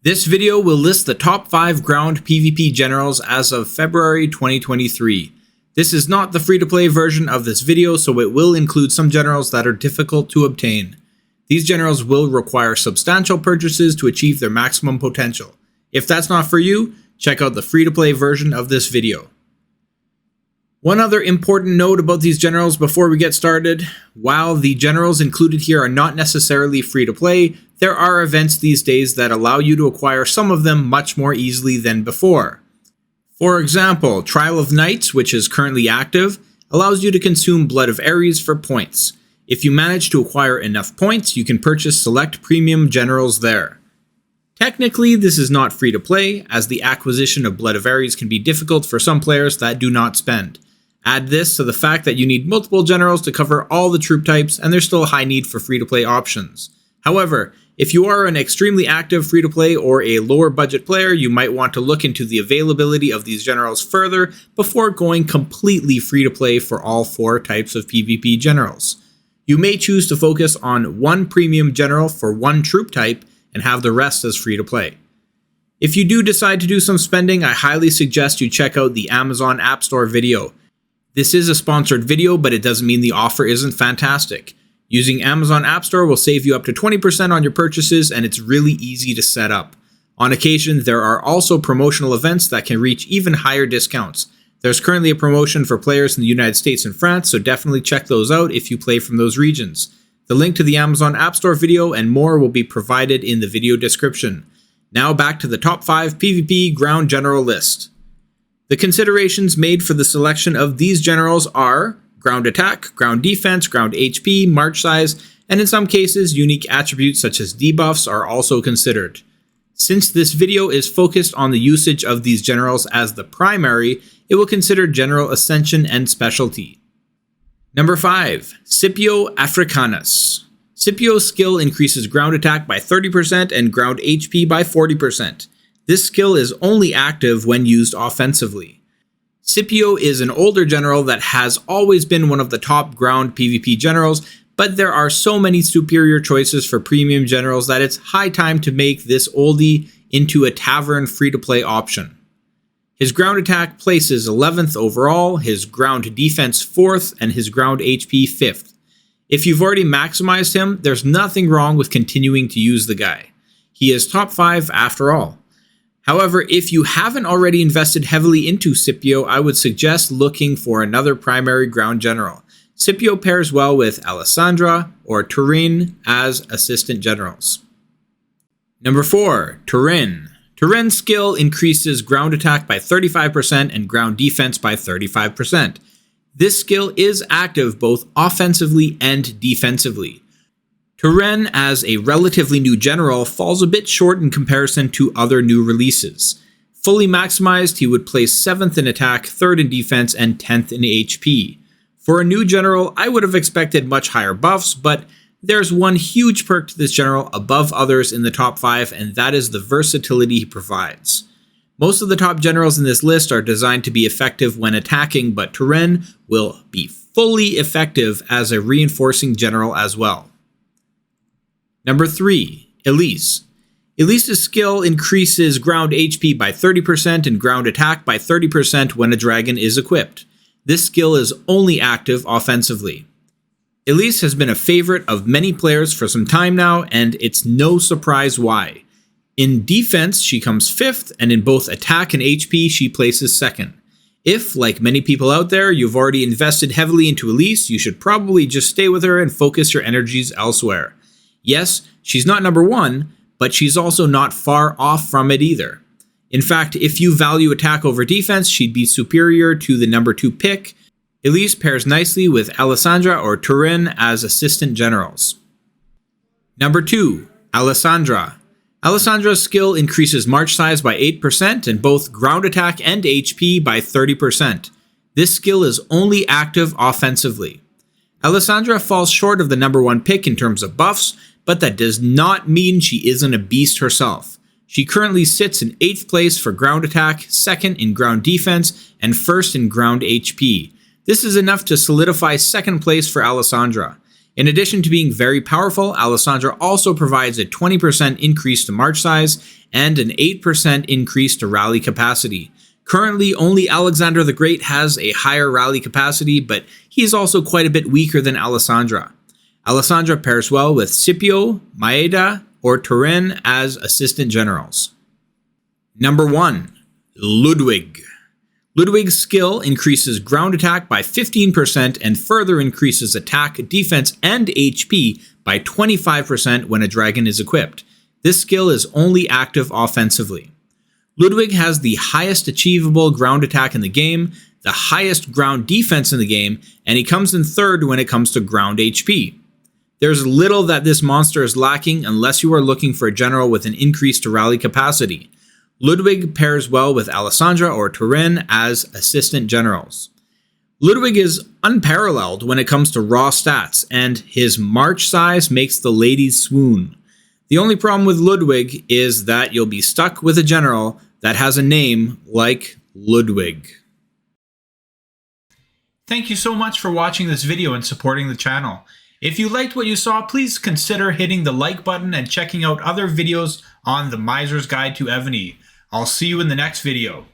This video will list the top 5 ground PvP generals as of February 2023. This is not the free-to-play version of this video, so it will include some generals that are difficult to obtain. These generals will require substantial purchases to achieve their maximum potential. If that's not for you, check out the free-to-play version of this video. One other important note about these generals before we get started: while the generals included here are not necessarily free-to-play, there are events these days that allow you to acquire some of them much more easily than before. For example, Trial of Knights, which is currently active, allows you to consume Blood of Ares for points. If you manage to acquire enough points, you can purchase select premium generals there. Technically, this is not free-to-play, as the acquisition of Blood of Ares can be difficult for some players that do not spend. Add this to the fact that you need multiple generals to cover all the troop types, and there's still a high need for free-to-play options. However, if you are an extremely active free-to-play or a lower budget player, you might want to look into the availability of these generals further before going completely free-to-play for all 4 types of PvP generals. You may choose to focus on one premium general for one troop type and have the rest as free-to-play. If you do decide to do some spending, I highly suggest you check out the Amazon App Store video. This is a sponsored video, but it doesn't mean the offer isn't fantastic. Using Amazon App Store will save you up to 20% on your purchases, and it's really easy to set up. On occasion, there are also promotional events that can reach even higher discounts. There's currently a promotion for players in the United States and France, so definitely check those out if you play from those regions. The link to the Amazon App Store video and more will be provided in the video description. Now back to the top 5 PvP ground general list. The considerations made for the selection of these generals are ground attack, ground defense, ground HP, march size, and in some cases, unique attributes such as debuffs are also considered. Since this video is focused on the usage of these generals as the primary, it will consider general ascension and specialty. Number 5. Scipio Africanus. Scipio's skill increases ground attack by 30% and ground HP by 40%. This skill is only active when used offensively. Scipio is an older general that has always been one of the top ground PvP generals, but there are so many superior choices for premium generals that it's high time to make this oldie into a tavern free-to-play option. His ground attack places 11th overall, his ground defense 4th, and his ground HP 5th. If you've already maximized him, there's nothing wrong with continuing to use the guy. He is top 5 after all. However, if you haven't already invested heavily into Scipio, I would suggest looking for another primary ground general. Scipio pairs well with Alessandra or Turin as assistant generals. Number 4. Turin. Turin's skill increases ground attack by 35% and ground defense by 35%. This skill is active both offensively and defensively. Turin, as a relatively new general, falls a bit short in comparison to other new releases. Fully maximized, he would place 7th in attack, 3rd in defense, and 10th in HP. For a new general, I would have expected much higher buffs, but there's one huge perk to this general above others in the top 5, and that is the versatility he provides. Most of the top generals in this list are designed to be effective when attacking, but Turin will be fully effective as a reinforcing general as well. Number 3. Elise. Elise's skill increases ground HP by 30% and ground attack by 30% when a dragon is equipped. This skill is only active offensively. Elise has been a favorite of many players for some time now, and it's no surprise why. In defense, she comes 5th, and in both attack and HP, she places 2nd. If, like many people out there, you've already invested heavily into Elise, you should probably just stay with her and focus your energies elsewhere. Yes, she's not number 1, but she's also not far off from it either. In fact, if you value attack over defense, she'd be superior to the number 2 pick. Elise pairs nicely with Alessandra or Turin as assistant generals. Number 2. Alessandra. Alessandra's skill increases march size by 8% and both ground attack and HP by 30%. This skill is only active offensively. Alessandra falls short of the number 1 pick in terms of buffs, but that does not mean she isn't a beast herself. She currently sits in 8th place for ground attack, 2nd in ground defense, and 1st in ground HP. This is enough to solidify 2nd place for Alessandra. In addition to being very powerful, Alessandra also provides a 20% increase to march size and an 8% increase to rally capacity. Currently, only Alexander the Great has a higher rally capacity, but he is also quite a bit weaker than Alessandra. Alessandra pairs well with Scipio, Maeda, or Turin as assistant generals. Number 1. Ludwig. Ludwig's skill increases ground attack by 15% and further increases attack, defense, and HP by 25% when a dragon is equipped. This skill is only active offensively. Ludwig has the highest achievable ground attack in the game, the highest ground defense in the game, and he comes in third when it comes to ground HP. There's little that this monster is lacking unless you are looking for a general with an increase to rally capacity. Ludwig pairs well with Alessandra or Turin as assistant generals. Ludwig is unparalleled when it comes to raw stats, and his march size makes the ladies swoon. The only problem with Ludwig is that you'll be stuck with a general that has a name like Ludwig. Thank you so much for watching this video and supporting the channel. If you liked what you saw, please consider hitting the like button and checking out other videos on the Miser's Guide to Evony. I'll see you in the next video.